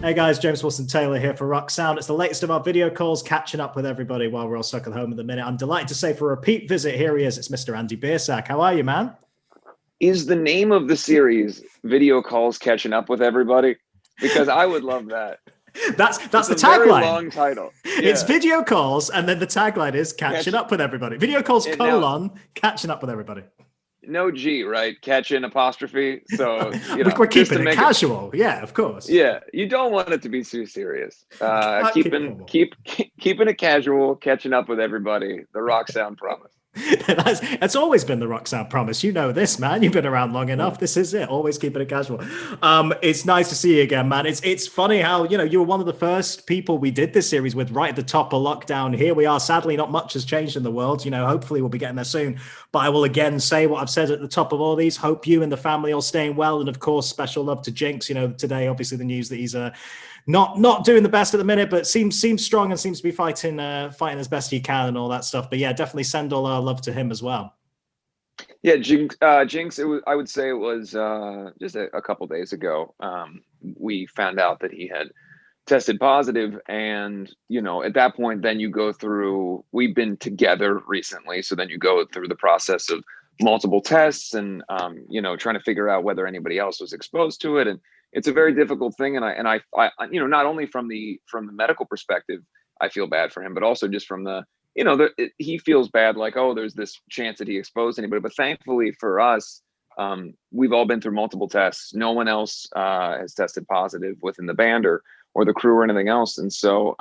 Hey guys, James Wilson Taylor here for Rock Sound. It's the latest of our video calls, catching up with everybody while we're all stuck at home at the minute. I'm delighted to say for a repeat visit, here he is. It's Mr. Andy Biersack. How are you, man? Is the name of the series Video Calls Catching Up with Everybody? Because I would love that. That's the tagline. Very long title. Yeah. It's video calls, and then the tagline is catching up with everybody. Video calls catching up with everybody. No G, right? Catching apostrophe. So we're keeping it casual. Yeah, of course. Yeah, you don't want it to be too serious. Keeping it casual, catching up with everybody. The Rock Sound promise. That's always been the Rock Sound promise. You know this, man. You've been around long enough. This is it. Always keeping it casual. It's nice to see you again, man. It's funny how, you were one of the first people we did this series with right at the top of lockdown. Here we are. Sadly, not much has changed in the world. Hopefully we'll be getting there soon. But I will again say what I've said at the top of all these. Hope you and the family are staying well. And of course, special love to Jinx. Today, obviously the news that he's not doing the best at the minute, but seems strong and seems to be fighting as best he can and all that stuff. But yeah, definitely send all our love to him as well. Yeah, Jinx. I would say it was just a couple days ago. We found out that he had tested positive, and at that point, then you go through. We've been together recently, so then you go through the process of multiple tests and trying to figure out whether anybody else was exposed to it, and it's a very difficult thing. And I not only from the medical perspective, I feel bad for him, but also just from the he feels bad, like, oh, there's this chance that he exposed anybody. But thankfully for us, we've all been through multiple tests. No one else has tested positive within the band or the crew or anything else. And so,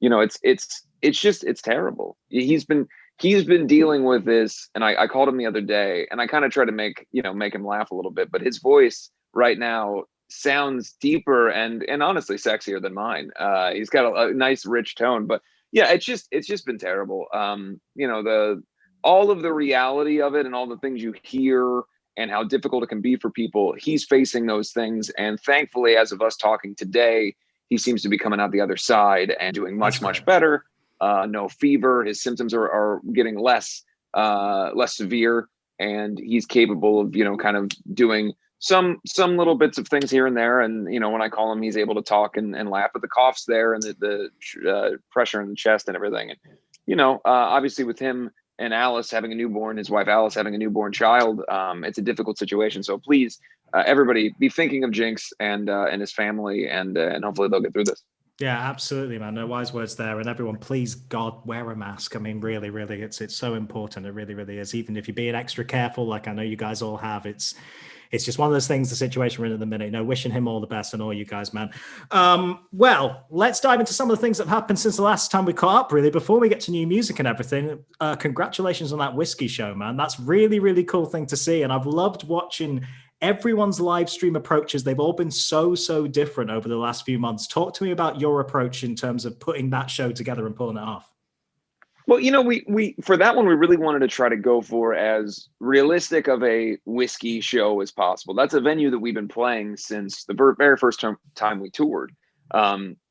it's terrible. He's been dealing with this, and I called him the other day, and I kind of try to make him laugh a little bit, but his voice right now sounds deeper and honestly sexier than mine. He's got a nice rich tone, but yeah, it's just been terrible. All of the reality of it and all the things you hear and how difficult it can be for people, he's facing those things. And thankfully, as of us talking today, he seems to be coming out the other side and doing much better. No fever. His symptoms are getting less severe, and he's capable of kind of doing some little bits of things here and there. And when I call him, he's able to talk and laugh, at the coughs there and the pressure in the chest and everything. And obviously with him and Alice having a newborn, his wife Alice having a newborn child, it's a difficult situation. So please, everybody, be thinking of Jinx and his family, and hopefully they'll get through this. Yeah, absolutely, man. No wise words there. And everyone, please, God, wear a mask. I mean, really, really, it's so important. It really, really is. Even if you're being extra careful, like I know you guys all have, it's just one of those things, the situation we're in at the minute. Wishing him all the best and all you guys, man. Well, let's dive into some of the things that have happened since the last time we caught up, really. Before we get to new music and everything, congratulations on that whiskey show, man. That's really, really cool thing to see. And I've loved watching everyone's live stream approaches. They've all been so different over the last few months. Talk to me about your approach in terms of putting that show together and pulling it off. Well, we for that one, we really wanted to try to go for as realistic of a whiskey show as possible. That's a venue that we've been playing since the very first time we toured.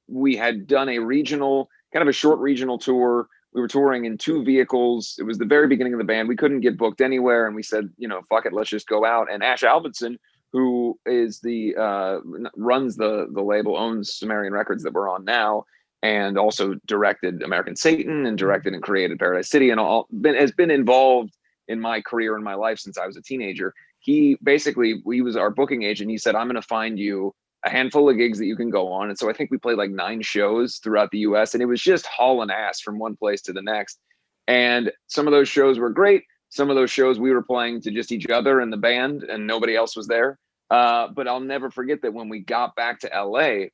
We had done a regional, kind of a short regional tour. We were touring in 2 vehicles. It was the very beginning of the band. We couldn't get booked anywhere, and we said, fuck it, let's just go out. And Ash Alvinson, who is runs the label, owns Sumerian Records that we're on now, and also directed American Satan and directed and created Paradise City, and has been involved in my career and my life since I was a teenager. He was our booking agent. He said, I'm going to find you a handful of gigs that you can go on. And so I think we played like 9 shows throughout the US, and it was just hauling ass from one place to the next. And some of those shows were great. Some of those shows we were playing to just each other and the band, and nobody else was there. But I'll never forget that when we got back to LA,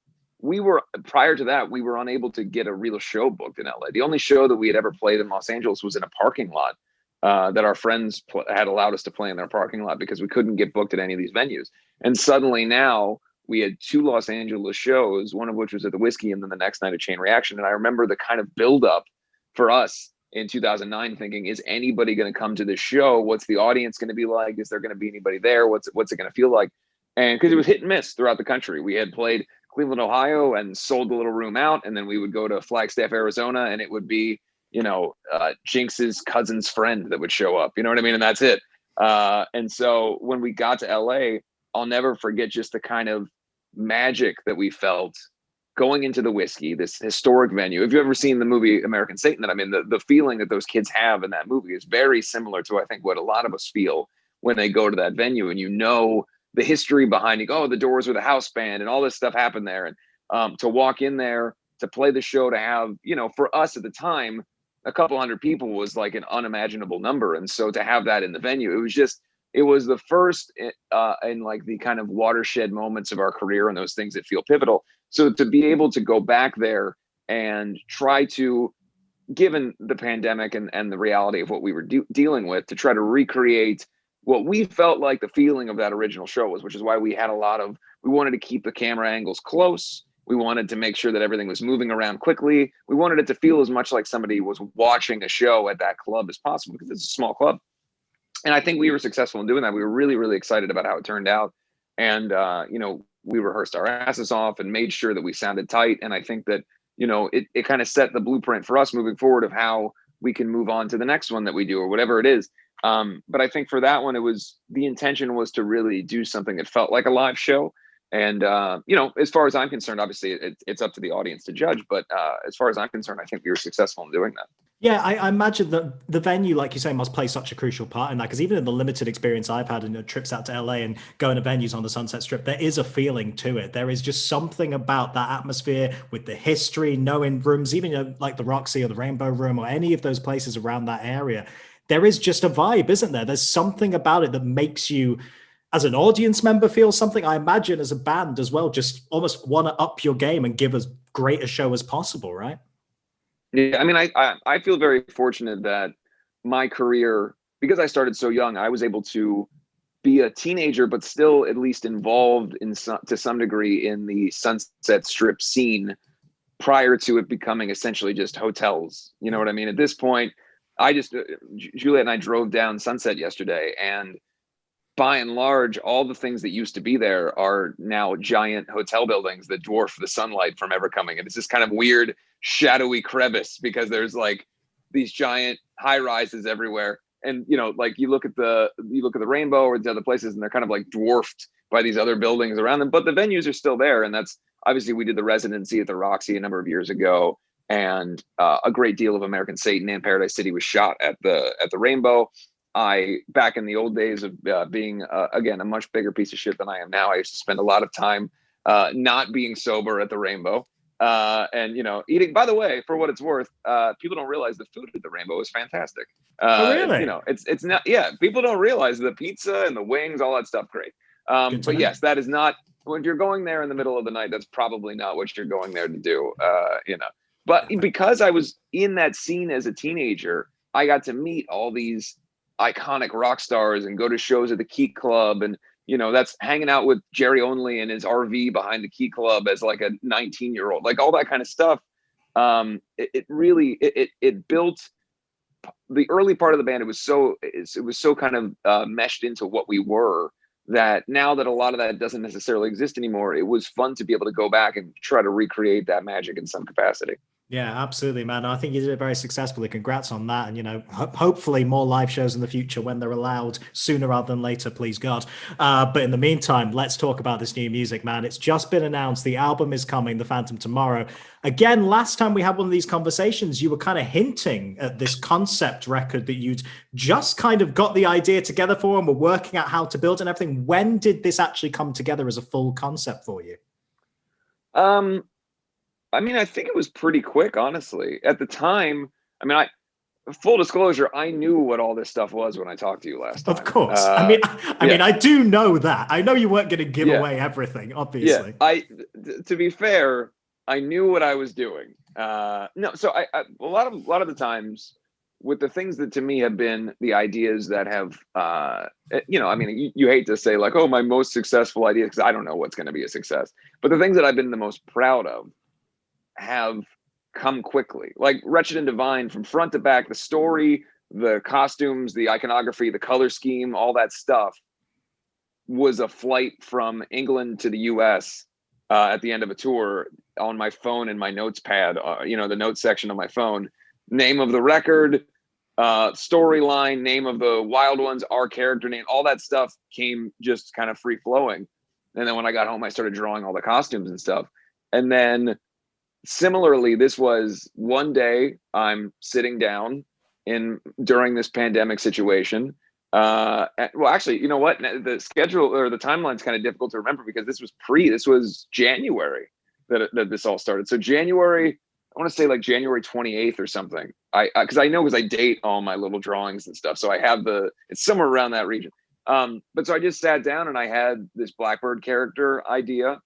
prior to that, we were unable to get a real show booked in LA. The only show that we had ever played in Los Angeles was in a parking lot that our friends had allowed us to play in their parking lot because we couldn't get booked at any of these venues. And suddenly now we had 2 Los Angeles shows, one of which was at the Whiskey, and then the next night at Chain Reaction. And I remember the kind of buildup for us in 2009, thinking, is anybody going to come to this show? What's the audience going to be like? Is there going to be anybody there? What's it going to feel like? And because it was hit and miss throughout the country. We had played Cleveland, Ohio, and sold the little room out. And then we would go to Flagstaff, Arizona, and it would be, Jinx's cousin's friend that would show up. You know what I mean? And that's it. And so when we got to LA, I'll never forget just the kind of magic that we felt going into the whiskey, this historic venue. If you've ever seen the movie American Satan that I'm in, the feeling that those kids have in that movie is very similar to, I think, what a lot of us feel when they go to that venue, and the history behind it. Oh, the Doors were the house band and all this stuff happened there. And to walk in there, to play the show, to have, for us at the time, a couple hundred people was like an unimaginable number. And so to have that in the venue, it was the first in like the kind of watershed moments of our career and those things that feel pivotal. So to be able to go back there and try to, given the pandemic and the reality of what we were dealing with, to try to recreate what we felt like the feeling of that original show was, which is why we wanted to keep the camera angles close. We wanted to make sure that everything was moving around quickly. We wanted it to feel as much like somebody was watching a show at that club as possible, because it's a small club. And I think we were successful in doing that. We were really, really excited about how it turned out. And, we rehearsed our asses off and made sure that we sounded tight. And I think that, it kind of set the blueprint for us moving forward of how we can move on to the next one that we do or whatever it is. But I think for that one, the intention was to really do something that felt like a live show. And, as far as I'm concerned, obviously it's up to the audience to judge. But as far as I'm concerned, I think we were successful in doing that. Yeah, I imagine that the venue, like you say, must play such a crucial part in that, because even in the limited experience I've had in trips out to LA and going to venues on the Sunset Strip, there is a feeling to it. There is just something about that atmosphere with the history, knowing rooms, even like the Roxy or the Rainbow Room or any of those places around that area. There is just a vibe, isn't there? There's something about it that makes you, as an audience member, feel something. I imagine as a band as well, just almost want to up your game and give as great a show as possible, right? Yeah, I mean, I feel very fortunate that my career, because I started so young, I was able to be a teenager, but still at least involved to some degree in the Sunset Strip scene prior to it becoming essentially just hotels. You know what I mean? At this point, Juliet and I drove down Sunset yesterday, and by and large, all the things that used to be there are now giant hotel buildings that dwarf the sunlight from ever coming. And it's this kind of weird, shadowy crevice because there's like these giant high rises everywhere. And, like you look at the Rainbow or the other places, and they're kind of like dwarfed by these other buildings around them. But the venues are still there. And that's obviously, we did the residency at the Roxy a number of years ago. And a great deal of American Satan and Paradise City was shot at the Rainbow. Back in the old days of being, again, a much bigger piece of shit than I am now, I used to spend a lot of time not being sober at the Rainbow. And, eating, by the way, for what it's worth, people don't realize the food at the Rainbow is fantastic. Oh, really? It's not, yeah, people don't realize the pizza and the wings, all that stuff, great. But yes, that is not, when you're going there in the middle of the night, that's probably not what you're going there to do, But because I was in that scene as a teenager, I got to meet all these iconic rock stars and go to shows at the Key Club, and that's hanging out with Jerry Only in his RV behind the Key Club as like a 19-year-old, like all that kind of stuff. It really built the early part of the band. It was so kind of meshed into what we were, that now that a lot of that doesn't necessarily exist anymore, it was fun to be able to go back and try to recreate that magic in some capacity. Yeah, absolutely, man. I think you did it very successfully. Congrats on that. And, hopefully more live shows in the future when they're allowed, sooner rather than later, please God. But in the meantime, let's talk about this new music, man. It's just been announced. The album is coming, The Phantom Tomorrow. Again, last time we had one of these conversations, you were kind of hinting at this concept record that you'd just kind of got the idea together for and were working out how to build and everything. When did this actually come together as a full concept for you? I mean, I think it was pretty quick, honestly. At the time, full disclosure, I knew what all this stuff was when I talked to you last time. Of course. I mean, I do know that. I know you weren't going to give away everything, obviously. Yeah, to be fair, I knew what I was doing. No, so a lot of the times with the things that to me have been the ideas that have, you hate to say like, oh, my most successful idea, because I don't know what's going to be a success. But the things that I've been the most proud of have come quickly, like Wretched and Divine, from front to back, the story, the costumes, the iconography, the color scheme, all that stuff was a flight from England to the US at the end of a tour on my phone in my notes pad, the notes section of my phone, name of the record, storyline, name of the Wild Ones, our character name, all that stuff came just kind of free flowing. And then when I got home, I started drawing all the costumes and stuff. And then similarly, this was one day I'm sitting down during this pandemic situation. Well, actually, you know what? The schedule or the timeline's kind of difficult to remember because this was January that this all started. So January, I want to say like January 28th or something. Because I date all my little drawings and stuff. So I have it's somewhere around that region. But so I just sat down and I had this Blackbird character idea.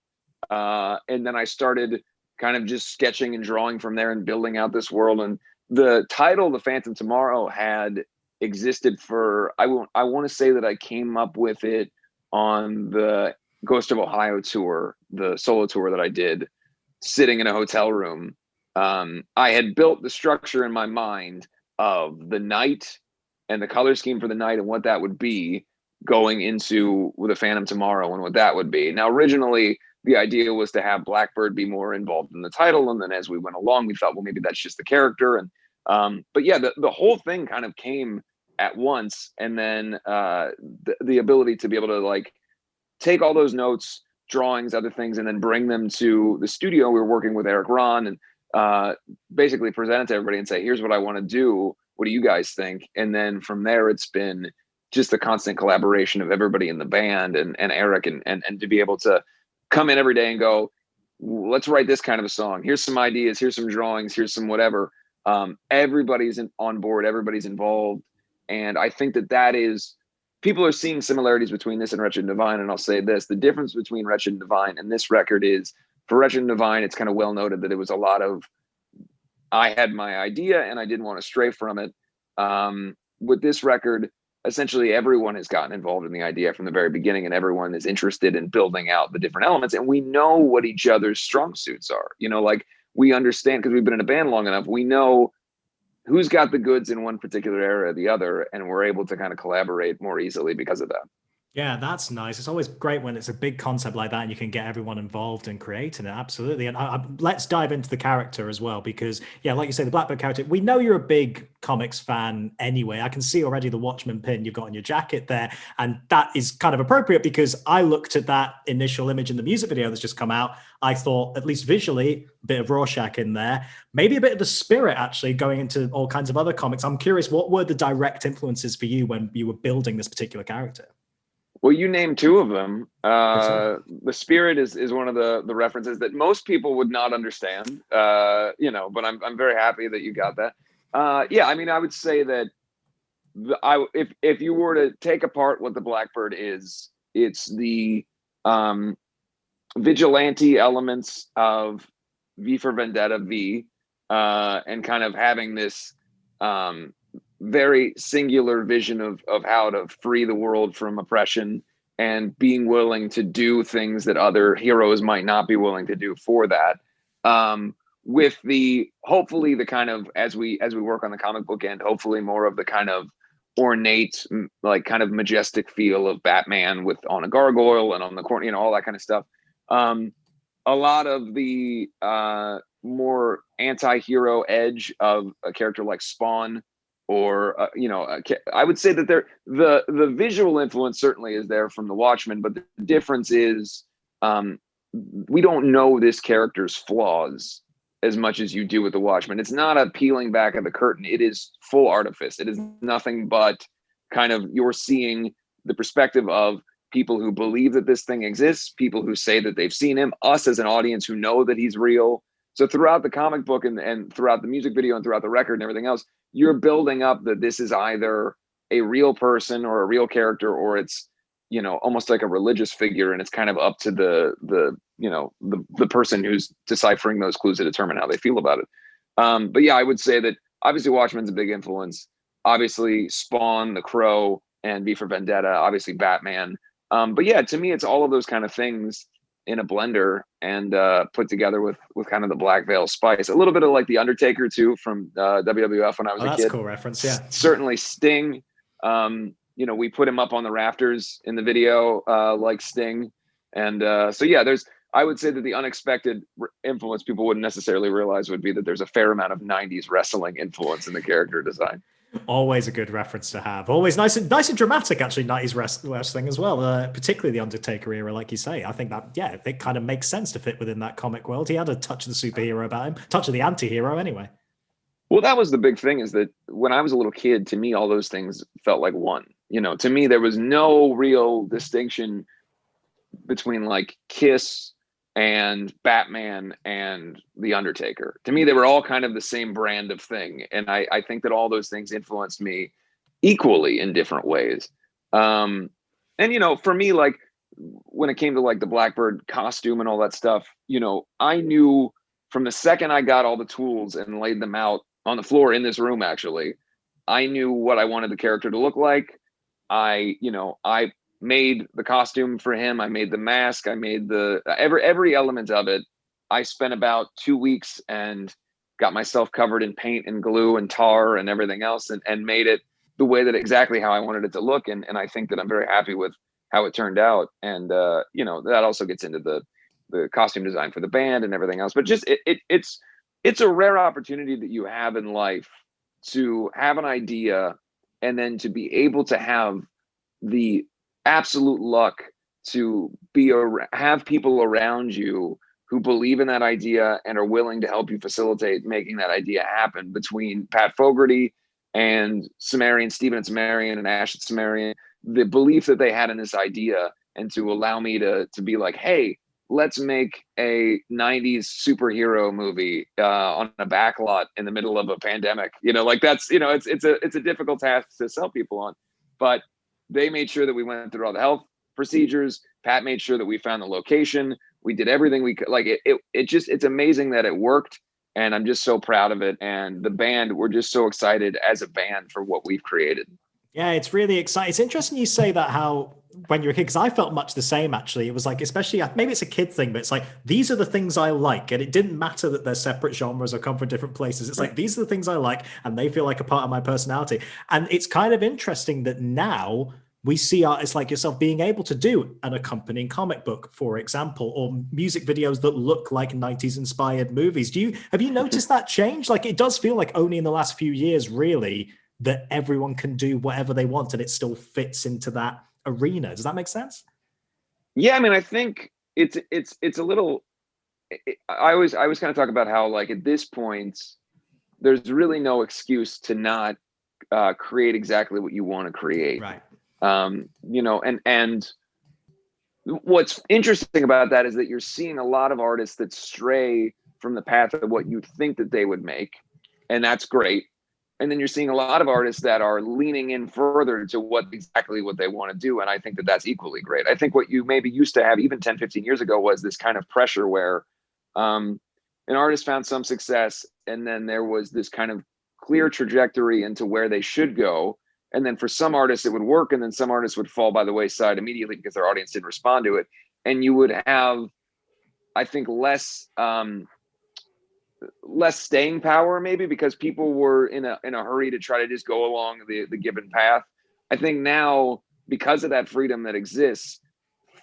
And then I started kind of just sketching and drawing from there and building out this world. And the title, The Phantom Tomorrow, had existed for, I want to say that I came up with it on the Ghost of Ohio tour, the solo tour that I did, sitting in a hotel room. I had built the structure in my mind of the night and the color scheme for the night and what that would be going into The Phantom Tomorrow and what that would be. Now, originally, the idea was to have Blackbird be more involved in the title. And then as we went along, we thought, well, maybe that's just the character. And but yeah, the whole thing kind of came at once. And then the ability to be able to like take all those notes, drawings, other things, and then bring them to the studio. We were working with Eric Ron and basically present it to everybody and say, here's what I want to do. What do you guys think? And then from there, it's been just the constant collaboration of everybody in the band and Eric and to be able to come in every day and go, let's write this kind of a song. Here's some ideas. Here's some drawings. Here's some whatever. Everybody's on board. Everybody's involved. And I think that is, people are seeing similarities between this and Wretched and Divine. And I'll say this, the difference between Wretched and Divine and this record is, for Wretched and Divine, it's kind of well noted that it was a lot of, I had my idea and I didn't want to stray from it. With this record, essentially everyone has gotten involved in the idea from the very beginning and everyone is interested in building out the different elements. And we know what each other's strong suits are, like we understand because we've been in a band long enough. We know who's got the goods in one particular area or the other. And we're able to kind of collaborate more easily because of that. Yeah, that's nice. It's always great when it's a big concept like that and you can get everyone involved in creating it. Absolutely. And let's dive into the character as well, because, yeah, like you say, the Blackbird character, we know you're a big comics fan anyway. I can see already the Watchmen pin you've got on your jacket there. And that is kind of appropriate because I looked at that initial image in the music video that's just come out. I thought, at least visually, a bit of Rorschach in there, maybe a bit of the spirit actually going into all kinds of other comics. I'm curious, what were the direct influences for you when you were building this particular character? Well, you named two of them. The spirit is one of the references that most people would not understand, but I'm very happy that you got that. Yeah, I mean, I would say that if you were to take apart what the Blackbird is, it's the vigilante elements of V for Vendetta V, and kind of having this very singular vision of how to free the world from oppression and being willing to do things that other heroes might not be willing to do for that. With hopefully the kind of, as we work on the comic book end, hopefully more of the kind of ornate, like kind of majestic feel of Batman on a gargoyle and on the corner, all that kind of stuff. A lot of the more anti-hero edge of a character like Spawn, or I would say that the visual influence certainly is there from the Watchmen, but the difference is we don't know this character's flaws as much as you do with the Watchmen. It's not a peeling back of the curtain. It is full artifice. It is nothing but kind of, you're seeing the perspective of people who believe that this thing exists, people who say that they've seen him, us as an audience who know that he's real. So throughout the comic book and throughout the music video and throughout the record and everything else, you're building up that this is either a real person or a real character, or it's, almost like a religious figure. And it's kind of up to the person who's deciphering those clues to determine how they feel about it. But yeah, I would say that obviously Watchmen's a big influence. Obviously Spawn, The Crow, and V for Vendetta, obviously Batman. But yeah, to me, it's all of those kind of things in a blender and put together with kind of the Black Veil spice. A little bit of like The Undertaker too from WWF when I was a kid. That's a cool reference, yeah. Certainly Sting. We put him up on the rafters in the video like Sting. And so yeah, I would say that the unexpected influence people wouldn't necessarily realize would be that there's a fair amount of 90s wrestling influence in the character design. Always a good reference to have. Always nice and dramatic, actually, 90s wrestling as well, particularly the Undertaker era, like you say. I think that, yeah, it kind of makes sense to fit within that comic world. He had a touch of the superhero about him, touch of the anti-hero anyway. Well, that was the big thing, is that when I was a little kid, to me, all those things felt like one. To me, there was no real distinction between like Kiss and Batman and The Undertaker. To me, they were all kind of the same brand of thing. And I think that all those things influenced me equally in different ways. And for me, like when it came to like the Blackbird costume and all that stuff, I knew from the second I got all the tools and laid them out on the floor in this room, actually, I knew what I wanted the character to look like. I made the costume for him. I made the mask. I made every element of it. I spent about 2 weeks and got myself covered in paint and glue and tar and everything else, and made it the way that exactly how I wanted it to look. And I think that I'm very happy with how it turned out. And that also gets into the costume design for the band and everything else. But just it's a rare opportunity that you have in life to have an idea and then to be able to have the absolute luck to have people around you who believe in that idea and are willing to help you facilitate making that idea happen. Between Pat Fogarty and Stephen and Sumerian and Ash and Sumerian, the belief that they had in this idea, and to allow me to be like, hey, let's make a 90s superhero movie on a backlot in the middle of a pandemic. That's, it's a difficult task to sell people on, but they made sure that we went through all the health procedures. Pat made sure that we found the location. We did everything we could. Like it's amazing that it worked. And I'm just so proud of it. And the band, we're just so excited as a band for what we've created. Yeah, it's really exciting. It's interesting you say that, how when you're a kid, because I felt much the same, actually. It was like, especially, maybe it's a kid thing, but it's like, these are the things I like. And it didn't matter that they're separate genres or come from different places. It's like, these are the things I like, and they feel like a part of my personality. And it's kind of interesting that now we see artists like yourself being able to do an accompanying comic book, for example, or music videos that look like 90s inspired movies. Have you noticed that change? Like, it does feel like only in the last few years, really, that everyone can do whatever they want and it still fits into that arena. Does that make sense? Yeah, I mean, I think it's a little. I always kind of talk about how, like, at this point, there's really no excuse to not create exactly what you want to create. Right. And what's interesting about that is that you're seeing a lot of artists that stray from the path of what you think that they would make, and that's great. And then you're seeing a lot of artists that are leaning in further to exactly what they want to do. And I think that that's equally great. I think what you maybe used to have even 10, 15 years ago was this kind of pressure where an artist found some success, and then there was this kind of clear trajectory into where they should go. And then for some artists it would work, and then some artists would fall by the wayside immediately because their audience didn't respond to it. And you would have, I think, less staying power, maybe because people were in a hurry to try to just go along the given path. I think now, because of that freedom that exists,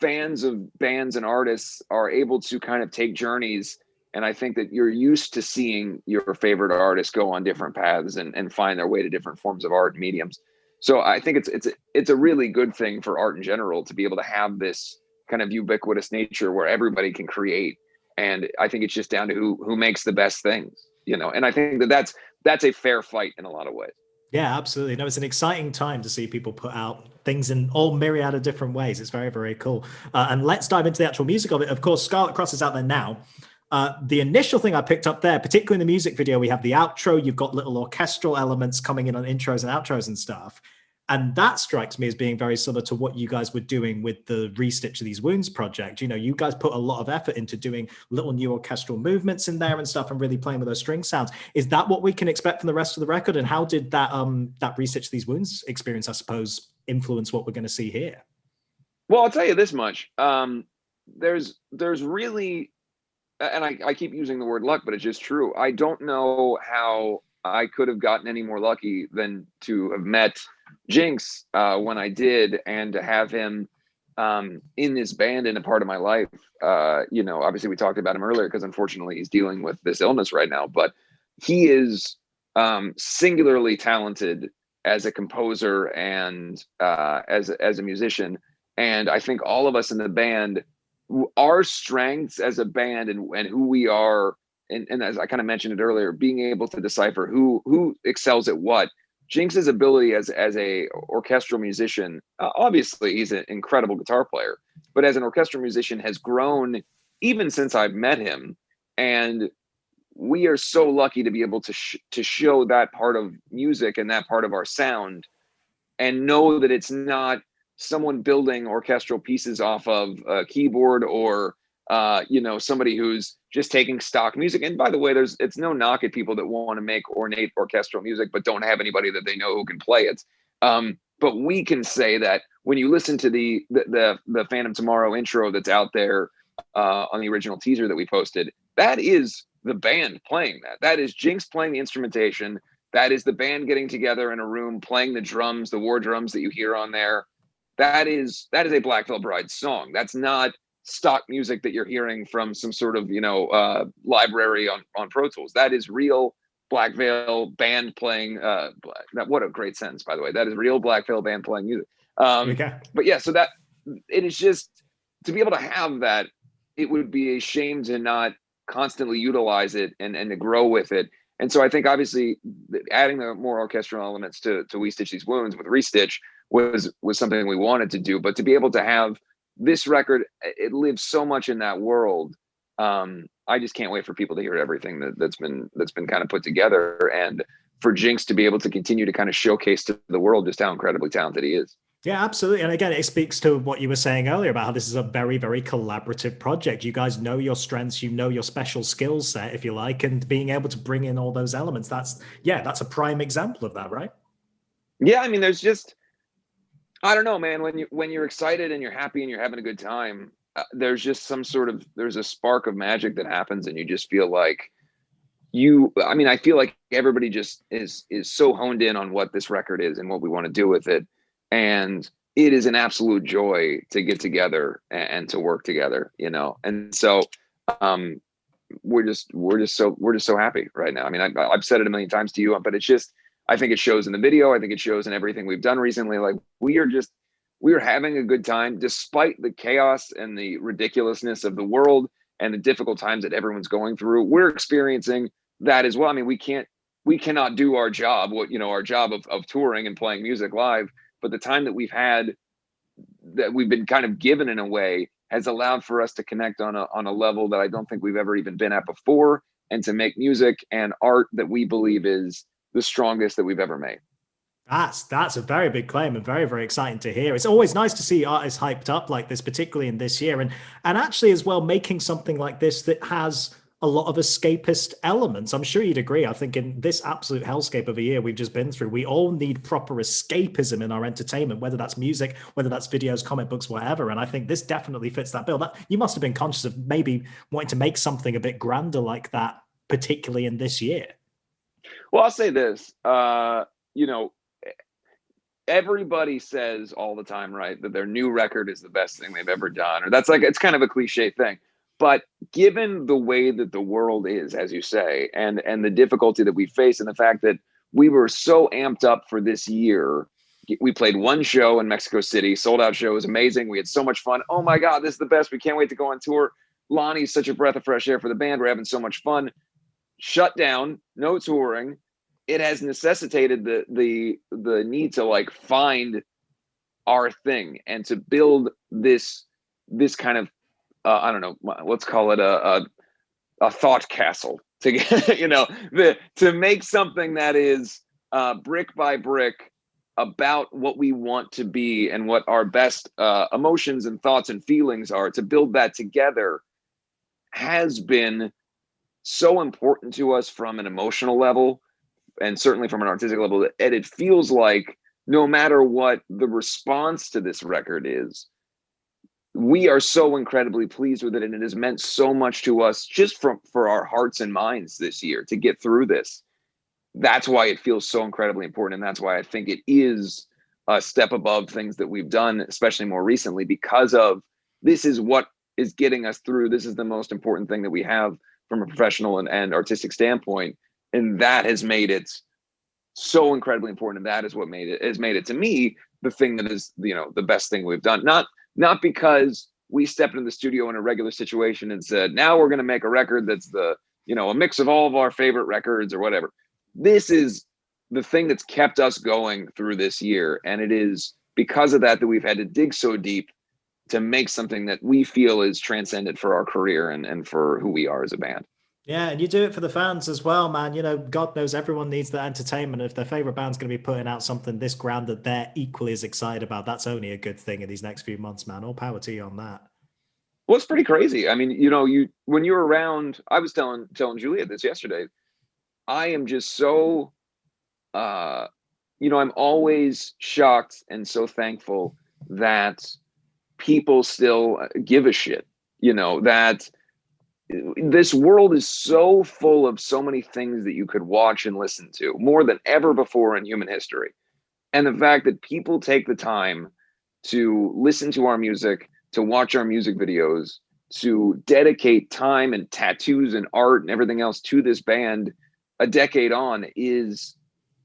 fans of bands and artists are able to kind of take journeys. And I think that you're used to seeing your favorite artists go on different paths and find their way to different forms of art and mediums. So I think it's a really good thing for art in general to be able to have this kind of ubiquitous nature where everybody can create. And I think it's just down to who makes the best things, and I think that's a fair fight in a lot of ways. Yeah, absolutely. No, it's an exciting time to see people put out things in all myriad of different ways. It's very, very cool. And let's dive into the actual music of it. Of course, Scarlet Cross is out there now. The initial thing I picked up there, particularly in the music video, we have the outro. You've got little orchestral elements coming in on intros and outros and stuff. And that strikes me as being very similar to what you guys were doing with the Restitch of These Wounds project. You guys put a lot of effort into doing little new orchestral movements in there and stuff, and really playing with those string sounds. Is that what we can expect from the rest of the record? And how did that Restitch of These Wounds experience, I suppose, influence what we're going to see here? Well, I'll tell you this much. There's really, and I keep using the word luck, but it's just true. I don't know how I could have gotten any more lucky than to have met Jinx when I did, and to have him in this band in a part of my life. Obviously we talked about him earlier because unfortunately he's dealing with this illness right now, but he is singularly talented as a composer and as a musician. And I think all of us in the band, our strengths as a band and who we are, and as I kind of mentioned it earlier, being able to decipher who excels at what. Jinx's ability as a orchestral musician, obviously he's an incredible guitar player, but as an orchestral musician has grown even since I've met him. And we are so lucky to be able to show that part of music and that part of our sound, and know that it's not someone building orchestral pieces off of a keyboard or somebody who's just taking stock music. And by the way, it's no knock at people that want to make ornate orchestral music but don't have anybody that they know who can play it. But we can say that when you listen to the Phantom Tomorrow intro that's out there on the original teaser that we posted, that is the band playing that. That is Jinx playing the instrumentation. That is the band getting together in a room playing the drums, the war drums that you hear on there. That is a Black Veil Bride song. That's not stock music that you're hearing from some sort of library on Pro Tools. That is real Black Veil band playing. What a great sentence, by the way. That is real Black Veil band playing music. But yeah, so that it is just to be able to have that. It would be a shame to not constantly utilize it and to grow with it. And so I think obviously adding the more orchestral elements to We Stitch These Wounds with Restitch was something we wanted to do. But to be able to have this record, it lives so much in that world. I just can't wait for people to hear everything that's been kind of put together, and for Jinx to be able to continue to kind of showcase to the world just how incredibly talented he is. Yeah, absolutely. And again, it speaks to what you were saying earlier about how this is a very, very collaborative project. You guys know your strengths, you know your special skill set, if you like, and being able to bring in all those elements. That's a prime example of that, right? Yeah, I mean, there's just, I don't know, man, when you're excited and you're happy and you're having a good time, there's just there's a spark of magic that happens, and you just feel like I feel like everybody just is so honed in on what this record is and what we want to do with it. And it is an absolute joy to get together and to work together, And so we're just so happy right now. I mean, I've said it a million times to you, but it's just, I think it shows in the video. I think it shows in everything we've done recently. Like we are having a good time despite the chaos and the ridiculousness of the world and the difficult times that everyone's going through. We're experiencing that as well. I mean, we cannot do our job, our job of touring and playing music live. But the time that we've had, that we've been kind of given in a way, has allowed for us to connect on a level that I don't think we've ever even been at before, and to make music and art that we believe is the strongest that we've ever made. That's a very big claim and very, very exciting to hear. It's always nice to see artists hyped up like this, particularly in this year, and actually as well making something like this that has a lot of escapist elements. I'm sure you'd agree. I think in this absolute hellscape of a year we've just been through, we all need proper escapism in our entertainment, whether that's music, whether that's videos, comic books, whatever. And I think this definitely fits that bill. You must have been conscious of maybe wanting to make something a bit grander like that, particularly in this year. Well, I'll say this, everybody says all the time, right, that their new record is the best thing they've ever done, or it's kind of a cliche thing. But given the way that the world is, as you say, and the difficulty that we face, and the fact that we were so amped up for this year, we played one show in Mexico City, sold out show, it was amazing. We had so much fun. Oh my God, this is the best. We can't wait to go on tour. Lonnie's such a breath of fresh air for the band. We're having so much fun. Shut down, no touring. It has necessitated the need to find our thing and to build this kind of I don't know, let's call it a thought castle to get, to make something that is brick by brick about what we want to be and what our best emotions and thoughts and feelings are. To build that together has been so important to us from an emotional level, and certainly from an artistic level, that it feels like no matter what the response to this record is, we are so incredibly pleased with it, and it has meant so much to us just for our hearts and minds this year to get through this. That's why it feels so incredibly important, and that's why I think it is a step above things that we've done, especially more recently, because of this is what is getting us through. This is the most important thing that we have from a professional and artistic standpoint, and that has made it so incredibly important, and that is what made it to me the thing that is, the best thing we've done. Not because we stepped in the studio in a regular situation and said, now we're going to make a record that's a mix of all of our favorite records or whatever. This is the thing that's kept us going through this year, and it is because of that we've had to dig so deep to make something that we feel is transcendent for our career and for who we are as a band. Yeah, and you do it for the fans as well, man. God knows everyone needs that entertainment. If their favorite band's going to be putting out something this grand that they're equally as excited about, that's only a good thing in these next few months, man. All power to you on that. Well, it's pretty crazy. I mean, when you're around, I was telling Juliet this yesterday. I am just so, I'm always shocked and so thankful that people still give a shit. That this world is so full of so many things that you could watch and listen to, more than ever before in human history. And the fact that people take the time to listen to our music, to watch our music videos, to dedicate time and tattoos and art and everything else to this band a decade on is,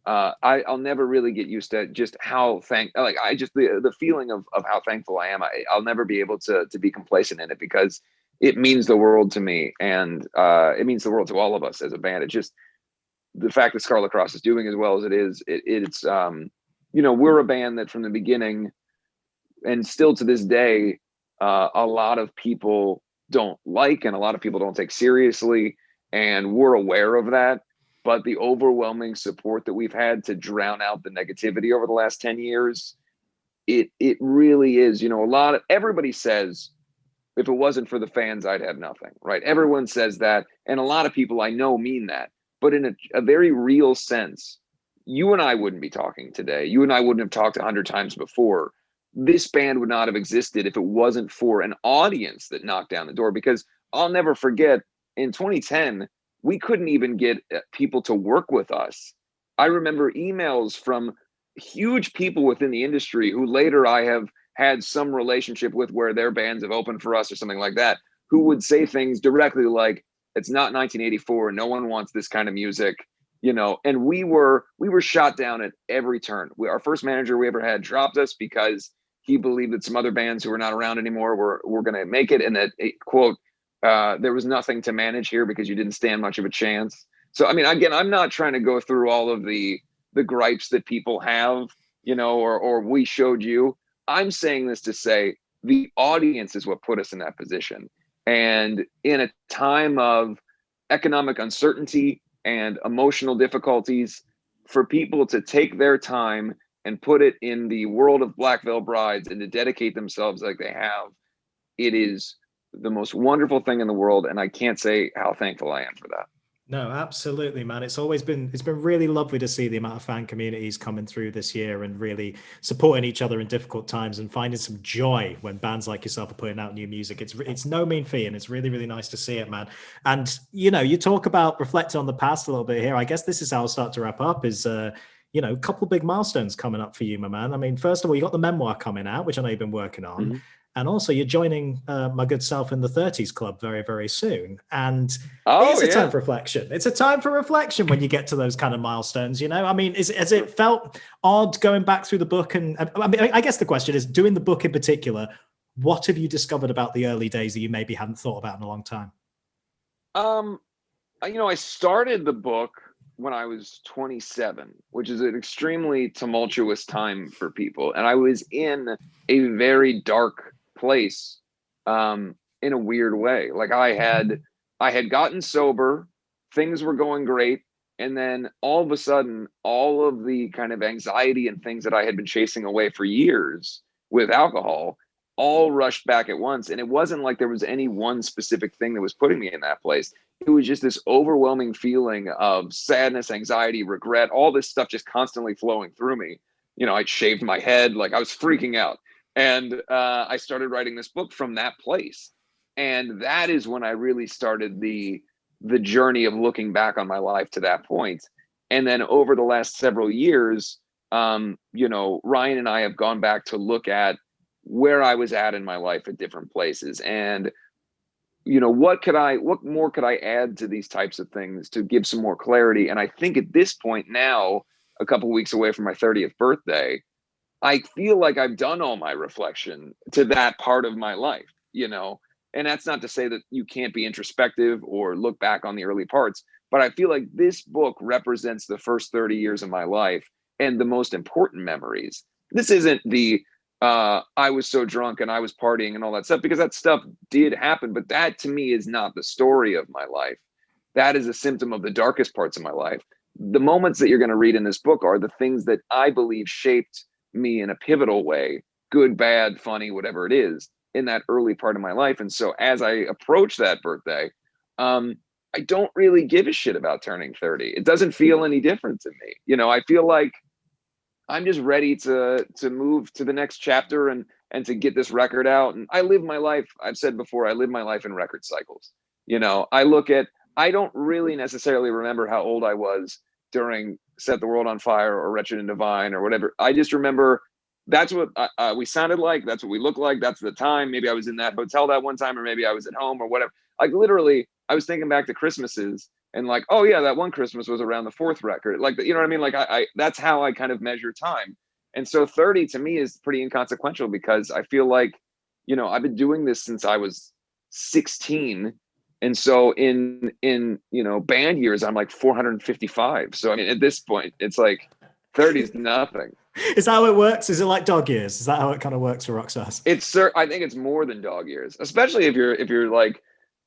I'll never really get used to just how the feeling of how thankful I am. I'll never be able to be complacent in it, because it means the world to me, and it means the world to all of us as a band. It's just the fact that Scarlet Cross is doing as well as it is. It's we're a band that from the beginning and still to this day, a lot of people don't like, and a lot of people don't take seriously, and we're aware of that. But the overwhelming support that we've had to drown out the negativity over the last 10 years, it really is, everybody says, if it wasn't for the fans, I'd have nothing, right? Everyone says that. And a lot of people I know mean that. But in a very real sense, you and I wouldn't be talking today. You and I wouldn't have talked 100 times before. This band would not have existed if it wasn't for an audience that knocked down the door. Because I'll never forget, in 2010, we couldn't even get people to work with us. I remember emails from huge people within the industry who later I have had some relationship with, where their bands have opened for us or something like that, who would say things directly like, it's not 1984, no one wants this kind of music, and we were shot down at every turn. Our first manager we ever had dropped us because he believed that some other bands who were not around anymore were going to make it, and that, quote, there was nothing to manage here because you didn't stand much of a chance. So, I mean, again, I'm not trying to go through all of the gripes that people have, or we showed you. I'm saying this to say the audience is what put us in that position. And in a time of economic uncertainty and emotional difficulties, for people to take their time and put it in the world of Black Veil Brides and to dedicate themselves like they have, it is the most wonderful thing in the world. And I can't say how thankful I am for that. No, absolutely, man. It's been really lovely to see the amount of fan communities coming through this year and really supporting each other in difficult times and finding some joy when bands like yourself are putting out new music. It's no mean feat, and it's really, really nice to see it, man. And, you talk about reflecting on the past a little bit here. I guess this is how I'll start to wrap up is, a couple big milestones coming up for you, my man. I mean, first of all, you got the memoir coming out, which I know you've been working on. Mm-hmm. And also, you're joining my good self in the 30s Club very, very soon. And it's a time for reflection. It's a time for reflection when you get to those kind of milestones, I mean, has it felt odd going back through the book? And I mean, I guess the question is, doing the book in particular, what have you discovered about the early days that you maybe hadn't thought about in a long time? I started the book when I was 27, which is an extremely tumultuous time for people. And I was in a very dark place, in a weird way. Like I had gotten sober, things were going great, and then all of a sudden, all of the kind of anxiety and things that I had been chasing away for years with alcohol all rushed back at once. And it wasn't like there was any one specific thing that was putting me in that place. It was just this overwhelming feeling of sadness, anxiety, regret, all this stuff just constantly flowing through me. I'd shaved my head, like I was freaking out. And I started writing this book from that place. And that is when I really started the journey of looking back on my life to that point. And then over the last several years, Ryan and I have gone back to look at where I was at in my life at different places. And, what more could I add to these types of things to give some more clarity? And I think at this point now, a couple weeks away from my 30th birthday, I feel like I've done all my reflection to that part of my life, you know? And that's not to say that you can't be introspective or look back on the early parts, but I feel like this book represents the first 30 years of my life and the most important memories. This isn't the I was so drunk and I was partying and all that stuff, because that stuff did happen, but that to me is not the story of my life. That is a symptom of the darkest parts of my life. The moments that you're going to read in this book are the things that I believe shaped me in a pivotal way, good, bad, funny, whatever it is, in that early part of my life. And so as I approach that birthday, I don't really give a shit about turning 30. It doesn't feel any different to me. You know, I feel like I'm just ready to move to the next chapter and to get this record out. And I live my life, I've said before, I live my life in record cycles. You know, I don't really necessarily remember how old I was during Set the World on Fire or Wretched and Divine or whatever. I just remember that's what we sounded like. That's what we looked like. That's the time. Maybe I was in that hotel that one time, or maybe I was at home or whatever. Like literally, I was thinking back to Christmases and like, oh yeah, that one Christmas was around the fourth record. Like, you know what I mean? Like I that's how I kind of measure time. And so 30 to me is pretty inconsequential, because I feel like, you know, I've been doing this since I was 16. And so in you know, band years, I'm like 455. So I mean, at this point, it's like 30 is nothing. Is that how it works? Is it like dog years? Is that how it kind of works for rock stars? I think it's more than dog years, especially if you're like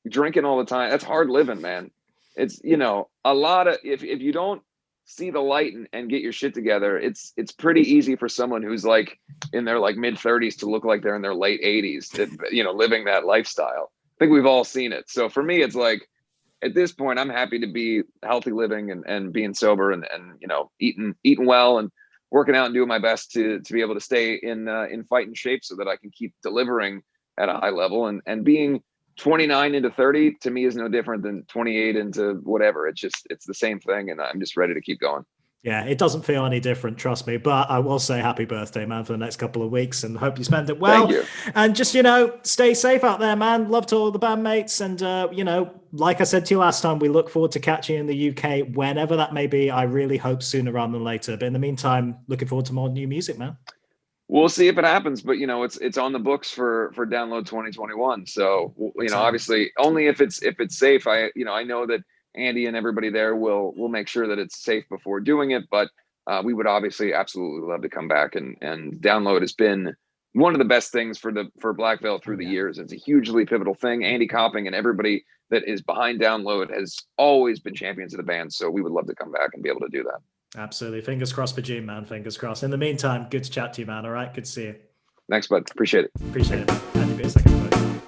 drinking all the time. That's hard living, man. It's, you know, a lot of, if you don't see the light and get your shit together, it's pretty easy for someone who's like in their like mid 30s to look like they're in their late 80s, you know, living that lifestyle. I think we've all seen it. So for me, it's like, at this point, I'm happy to be healthy living and being sober and you know, eating well and working out and doing my best to be able to stay in fighting shape so that I can keep delivering at a high level. And being 29 into 30 to me is no different than 28 into whatever. It's the same thing, and I'm just ready to keep going. Yeah, it doesn't feel any different, trust me. But I will say happy birthday, man, for the next couple of weeks, and hope you spend it well. Thank you. And just, you know, stay safe out there, man. Love to all the bandmates. And, you know, like I said to you last time, we look forward to catching you in the UK whenever that may be. I really hope sooner rather than later. But in the meantime, looking forward to more new music, man. We'll see if it happens, but you know, it's on the books for download 2021. So, you know, obviously only if it's safe. I know that Andy and everybody there will make sure that it's safe before doing it, but we would obviously absolutely love to come back, and download has been one of the best things for Black Veil through the years. It's a hugely pivotal thing. Andy Copping and everybody that is behind download has always been champions of the band. So we would love to come back and be able to do that. Absolutely. Fingers crossed for June, man. Fingers crossed. In the meantime, good to chat to you, man. All right. Good to see you. Thanks, bud. Appreciate it. Appreciate it. Andy Biersack.